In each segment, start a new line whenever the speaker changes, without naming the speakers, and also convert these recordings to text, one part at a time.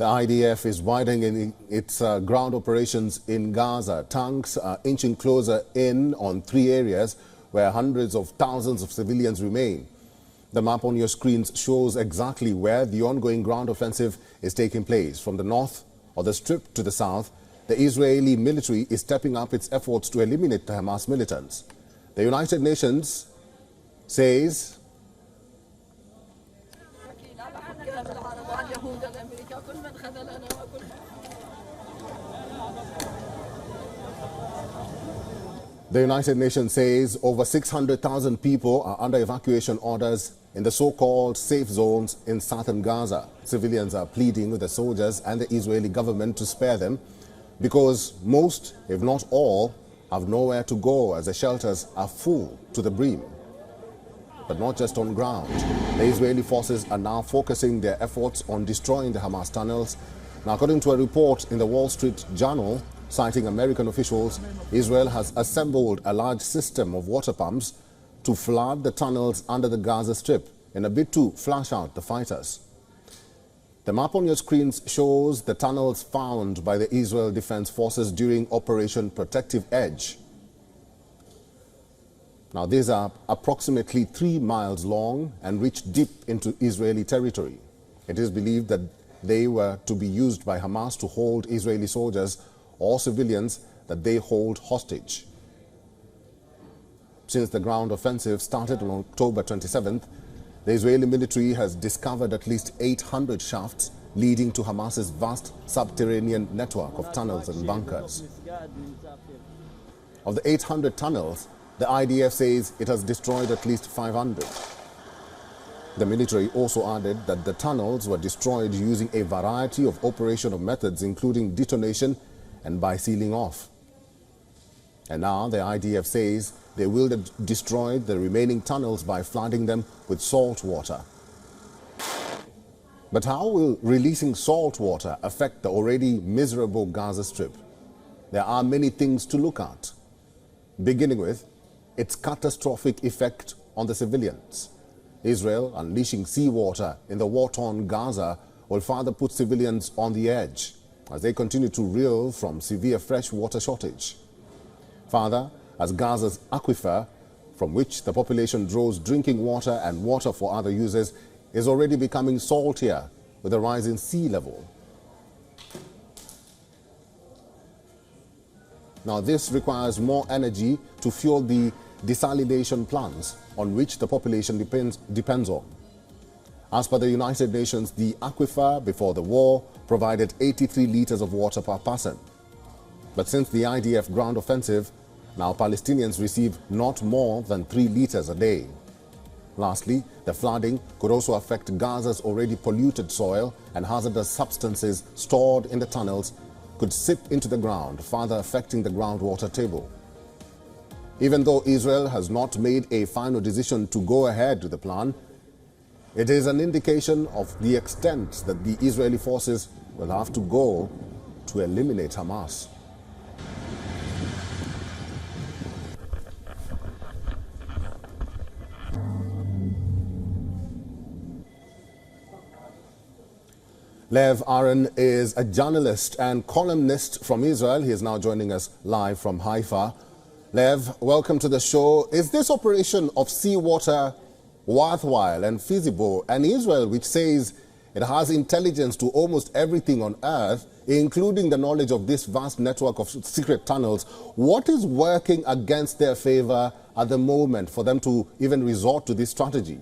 The IDF is widening its ground operations in Gaza. Tanks are inching closer in on 3 areas where hundreds of thousands of civilians remain. The map on your screens shows exactly where the ongoing ground offensive is taking place. From the north or the Strip to the south, the Israeli military is stepping up its efforts to eliminate the Hamas militants. The United Nations says over 600,000 people are under evacuation orders in the so-called safe zones in southern Gaza. Civilians are pleading with the soldiers and the Israeli government to spare them because most, if not all, have nowhere to go as the shelters are full to the brim. But not just on ground. The Israeli forces are now focusing their efforts on destroying the Hamas tunnels. Now, according to a report in the Wall Street Journal, citing American officials, Israel has assembled a large system of water pumps to flood the tunnels under the Gaza Strip in a bid to flush out the fighters. The map on your screens shows the tunnels found by the Israel Defense Forces during Operation Protective Edge. Now, these are approximately 3 miles long and reach deep into Israeli territory. It is believed that they were to be used by Hamas to hold Israeli soldiers or civilians that they hold hostage. Since the ground offensive started on October 27th, the Israeli military has discovered at least 800 shafts leading to Hamas's vast subterranean network of tunnels and bunkers. Of the 800 tunnels, the IDF says it has destroyed at least 500. The military also added that the tunnels were destroyed using a variety of operational methods, including detonation and by sealing off. And now the IDF says they will destroy the remaining tunnels by flooding them with salt water. But how will releasing salt water affect the already miserable Gaza Strip? There are many things to look at, beginning with its catastrophic effect on the civilians. Israel unleashing seawater in the war-torn Gaza will further put civilians on the edge as they continue to reel from severe fresh water shortage. Further, as Gaza's aquifer, from which the population draws drinking water and water for other uses, is already becoming saltier with a rise in sea level. Now, this requires more energy to fuel the desalination plants on which the population depends on. As per the United Nations, the aquifer before the war provided 83 liters of water per person. But since the IDF ground offensive, now Palestinians receive not more than 3 liters a day. Lastly, the flooding could also affect Gaza's already polluted soil, and hazardous substances stored in the tunnels could seep into the ground, further affecting the groundwater table. Even though Israel has not made a final decision to go ahead with the plan, it is an indication of the extent that the Israeli forces will have to go to eliminate Hamas. Lev Aaron is a journalist and columnist from Israel. He is now joining us live from Haifa. Lev, welcome to the show. Is this operation of seawater worthwhile and feasible? And Israel, which says it has intelligence to almost everything on earth, including the knowledge of this vast network of secret tunnels, what is working against their favor at the moment for them to even resort to this strategy?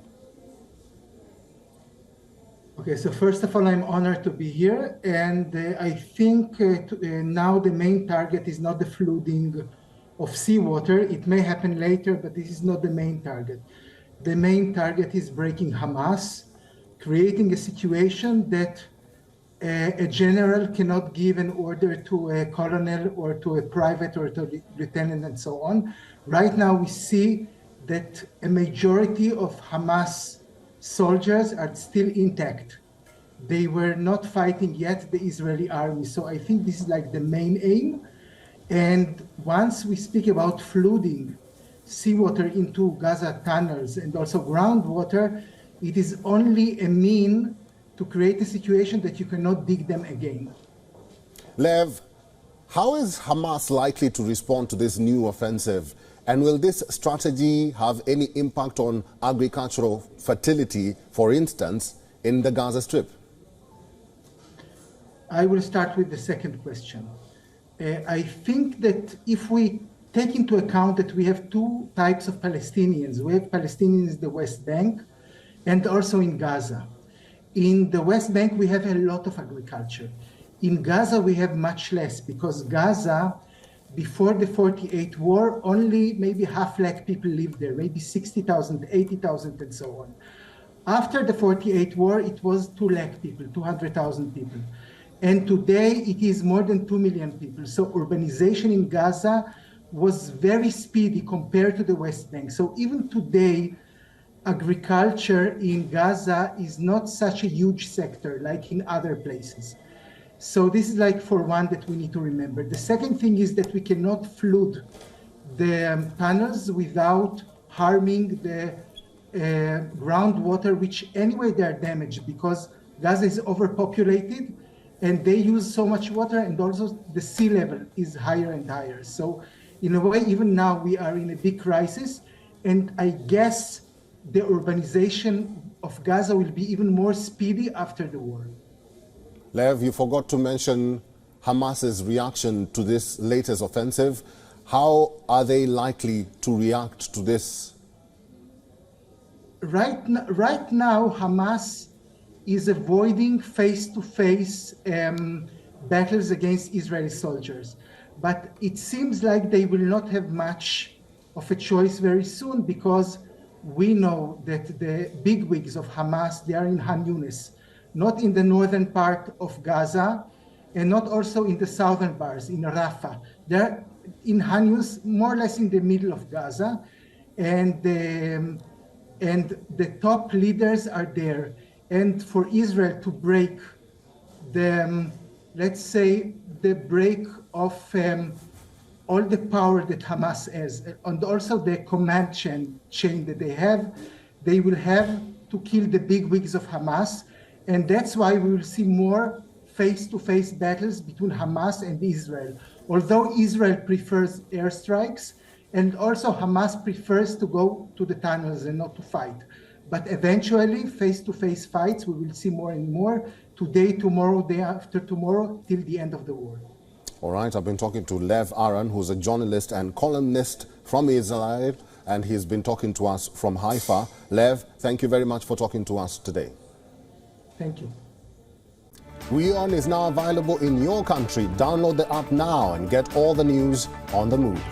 Okay, so first of all, I'm honored to be here. And I think now the main target is not the flooding of seawater. It may happen later, but this is not the main target. The main target is breaking Hamas, creating a situation that a general cannot give an order to a colonel or to a private or to a lieutenant and so on. Right now, we see that a majority of Hamas soldiers are still intact. They were not fighting yet, the Israeli army. So I think this is like the main aim. And once we speak about flooding seawater into Gaza tunnels and also groundwater, it is only a mean to create a situation that you cannot dig them again.
Lev, how is Hamas likely to respond to this new offensive? And will this strategy have any impact on agricultural fertility, for instance, in the Gaza Strip?
I will start with the second question. I think that if we take into account that we have two types of Palestinians, we have Palestinians in the West Bank and also in Gaza. In the West Bank, we have a lot of agriculture. In Gaza, we have much less because Gaza, before the 48 war, only maybe 500,000 people lived there, maybe 60,000, 80,000 and so on. After the 48 war, it was 200,000 people, 200,000 people. And today it is more than 2 million people. So urbanization in Gaza was very speedy compared to the West Bank. So even today, agriculture in Gaza is not such a huge sector like in other places. So this is like for one that we need to remember. The second thing is that we cannot flood the tunnels without harming the groundwater, which anyway they are damaged because Gaza is overpopulated and they use so much water, and also the sea level is higher and higher. So in a way, even now we are in a big crisis, and I guess the urbanization of Gaza will be even more speedy after the war.
Lev, you forgot to mention Hamas's reaction to this latest offensive. How are they likely to react to this?
Right now, Hamas is avoiding face-to-face battles against Israeli soldiers. But it seems like they will not have much of a choice very soon because we know that the bigwigs of Hamas, they are in Han Yunis, not in the northern part of Gaza and not also in the southern parts, in Rafah. They're in Han Yunis, more or less in the middle of Gaza, and the top leaders are there. And for Israel to break the, let's say, the break of all the power that Hamas has, and also the command chain that they will have to kill the bigwigs of Hamas. And that's why we will see more face-to-face battles between Hamas and Israel. Although Israel prefers airstrikes, and also Hamas prefers to go to the tunnels and not to fight. But eventually, face-to-face fights, we will see more and more, today, tomorrow, day after tomorrow, till the end of the war.
All right, I've been talking to Lev Aran, who's a journalist and columnist from Israel, and he's been talking to us from Haifa. Lev, thank you very much for talking to us today.
Thank you.
WION is now available in your country. Download the app now and get all the news on the move.